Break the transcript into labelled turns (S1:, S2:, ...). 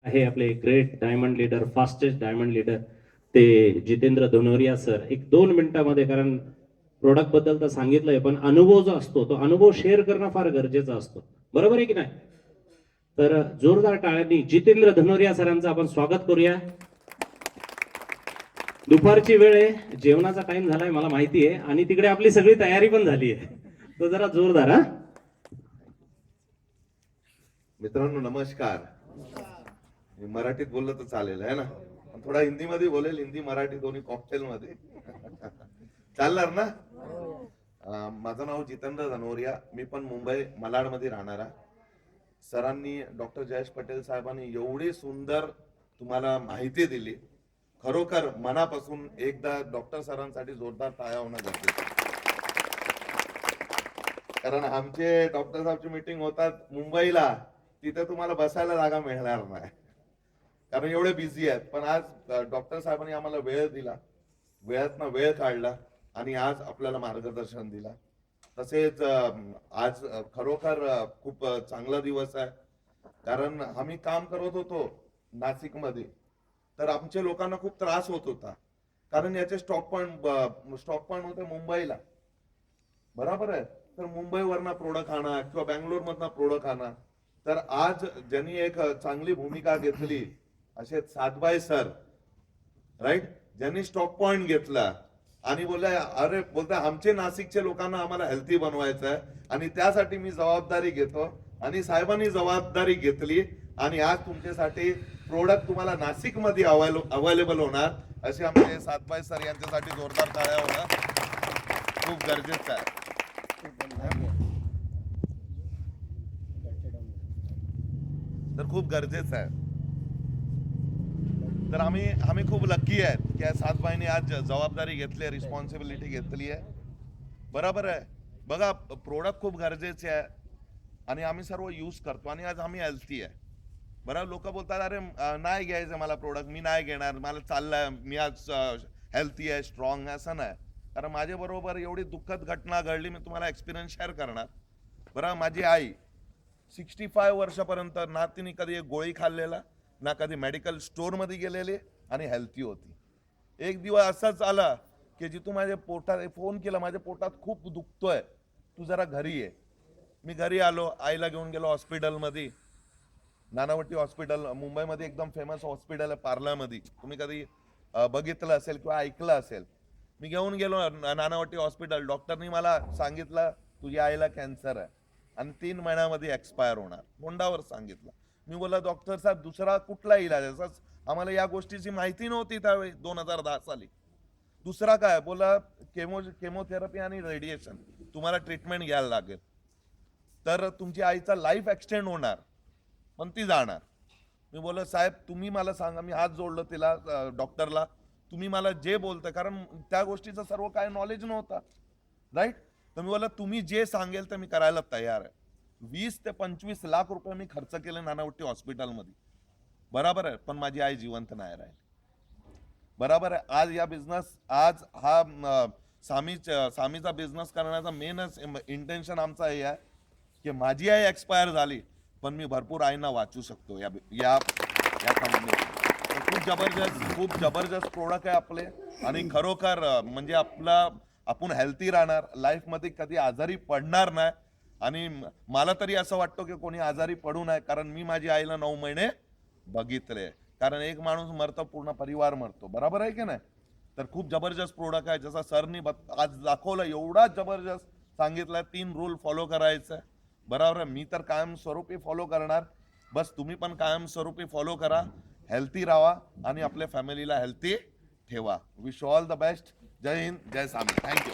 S1: आहे आपले great diamond leader, fastest diamond leader ते जितेंद्र धनोरिया सर. एक 2 मिनिटामध्ये, कारण प्रोडक्ट बद्दल तर सांगितलंय, पण अनुभव जो असतो तो अनुभव शेअर करणं फार गरजेचं असतो. बरोबर आहे की नाही? तर जोरदार टाळ्यांनी जितेंद्र धनोरिया सरांचं आपण स्वागत करूया. दुपारची वेळ आहे, जेवणाचा टाइम झालाय मला माहिती आहे, आणि तिकडे आपली सगळी तयारी पण झाली आहे. तो जरा जोरदार. हा
S2: मित्रांनो नमस्कार. मी मराठीत बोललं तर चालेल है ना, पण थोडा हिंदी मध्ये बोलेल, हिंदी मराठी दोन्ही कॉकटेल मध्ये चालणार ना. माझं नाव जितेंद्र धनोरिया, मी पण मुंबई मलाड मध्ये राहणारा. सरांनी डॉक्टर जयेश पटेल साहेबांनी एवढी सुंदर तुम्हाला माहिती दिली, खरोखर मनापासून एकदा डॉक्टर सरांसाठी जोरदार टाळ्या होणं गरजेचं आहे. कारण आमचे डॉक्टर साहेबची मीटिंग होतात मुंबईला, तिथे तुम्हाला बसायला जागा मिळणार नाही, कारण एवढे बिझी आहेत. पण आज डॉक्टर साहेबांनी आम्हाला वेळ दिला, वेळातनं वेळ काढला आणि आज आपल्याला मार्गदर्शन दिला. तसेच आज खरोखर खूप चांगला दिवस आहे, कारण आम्ही काम करत होतो नाशिकमध्ये, तर आमच्या लोकांना खूप त्रास होत होता, कारण याचे स्टॉक पॉइंट होते मुंबईला. बरोबर आहे. तर मुंबईवरनं प्रोडक्ट आणा किंवा बँगलोर मधनं प्रोडक्ट आणा. तर आज ज्यांनी एक चांगली भूमिका घेतली असे सातबाई सर, राईट, ज्यांनी स्टॉक पॉइंट घेतला आणि बोलले अरे बोलता आमचे नाशिकचे लोकांना आम्हाला हेल्थी बनवायचं आहे आणि त्यासाठी मी जबाबदारी घेतो, आणि साहेबांनी जबाबदारी घेतली आणि आज तुमच्यासाठी प्रोडक्ट तुम्हाला नाशिक मध्ये अवेलेबल होणार. असे आमचे सातबाई सर यांच्यासाठी जोरदार टाळ्या होणं खूप गरजेचं आहे. तर खूप गरजेचं आहे. तर आम्ही खूप लकी आहेत की सातबाईंनी आज जबाबदारी घेतली, रिस्पॉन्सिबिलिटी घेतली आहे. बरोबर आहे. बघा, प्रोडक्ट खूप गरजेचे आहे आणि आम्ही सर्व यूज करतो, आणि आज आम्ही हेल्थी आहे. बरं, लोक बोलतात अरे नाही घ्यायचं मला प्रोडक्ट, मी नाही घेणार, मला चाललंय, मी आज हेल्थी आहे, स्ट्रॉंग आहे, असं नाही. कारण माझ्या बरोबर एवढी दुःखद घटना घडली, मी तुम्हाला एक्सपिरियन्स शेअर करणार. बरं, माझी आई 65 वर्षापर्यंत ना तिने कधी एक गोळी खाल्लेला, ना कधी मेडिकल स्टोर मध्ये गेलेले, आणि हेल्थी होती. एक दिवस असाच आला की जी तू माझ्या पोटात फोन केला, माझ्या पोटात खूप दुखतोय, तू जरा घरी ये. मी घरी आलो, आईला घेऊन गेलो हॉस्पिटलमध्ये. नानावटी हॉस्पिटल मुंबईमध्ये एकदम फेमस हॉस्पिटल आहे पार्लामध्ये, तुम्ही कधी बघितलं असेल किंवा ऐकलं असेल. मी घेऊन गेलो नानावटी हॉस्पिटल. डॉक्टरनी मला सांगितलं तुझ्या आईला कॅन्सर आहे आणि 3 महिन्यामध्ये एक्सपायर होणार, तोंडावर सांगितलं. मी बोला डॉक्टर साहेब दुसरा कुठला इलाज आहे? आम्हाला या गोष्टीची माहिती नव्हती त्यावेळी 2010 साली. दुसरा काय? बोला केमोथेरपी आणि रेडिएशन तुम्हाला ट्रीटमेंट घ्यायला लागेल, तर तुमची आईचा लाईफ एक्सटेंड होणार, पण ती जाणार. मी बोललो साहेब तुम्ही मला सांगा. मी हात जोडलं तिला, डॉक्टरला, तुम्ही मला जे बोलता, कारण त्या गोष्टीचं सर्व काय नॉलेज नव्हता, राईट. तर मी बोला तुम्ही जे सांगेल ते मी करायला तयार आहे. 20 ते 25 लाख रुपये मी खर्च केले नानावटी हॉस्पिटलमध्ये. बरोबर आहे, पण माझी आई जिवंत नाही राहिली. बरोबर आहे. आज या बिझनेस, आज हा सामीचा बिझनेस करण्याचा मेनच इंटेन्शन आमचा हे आहे की माझी आई एक्सपायर झाली, पण मी भरपूर आईना वाचू शकतो या या कंपनीत. खूप जबरदस्त प्रोडक्ट आहे आपले, आणि खरोखर म्हणजे आपण हेल्थी राहणार, लाईफ मध्ये कधी आजारी पडणार नाही. आणि मला तरी असं वाटतं की कोणी आजारी पडू नये, कारण मी माझी आईला 9 महिने बघितले. कारण एक माणूस मरतो, पूर्ण परिवार मरतो. बरोबर आहे की नाही? तर खूप जबरदस्त प्रोडक्ट आहे. जसा सरनी आज दाखवलं, एवढा जबरदस्त सांगितलं, 3 रूल फॉलो करायचं. बरोबर आहे. मी तर कायमस्वरूपी फॉलो करणार. बस तुम्ही पण कायमस्वरूपी फॉलो करा, हेल्थी राहा आणि आपल्या फॅमिलीला हेल्थी ठेवा. Wish all the best. जय हिंद, जय स्वामी. थँक्यू.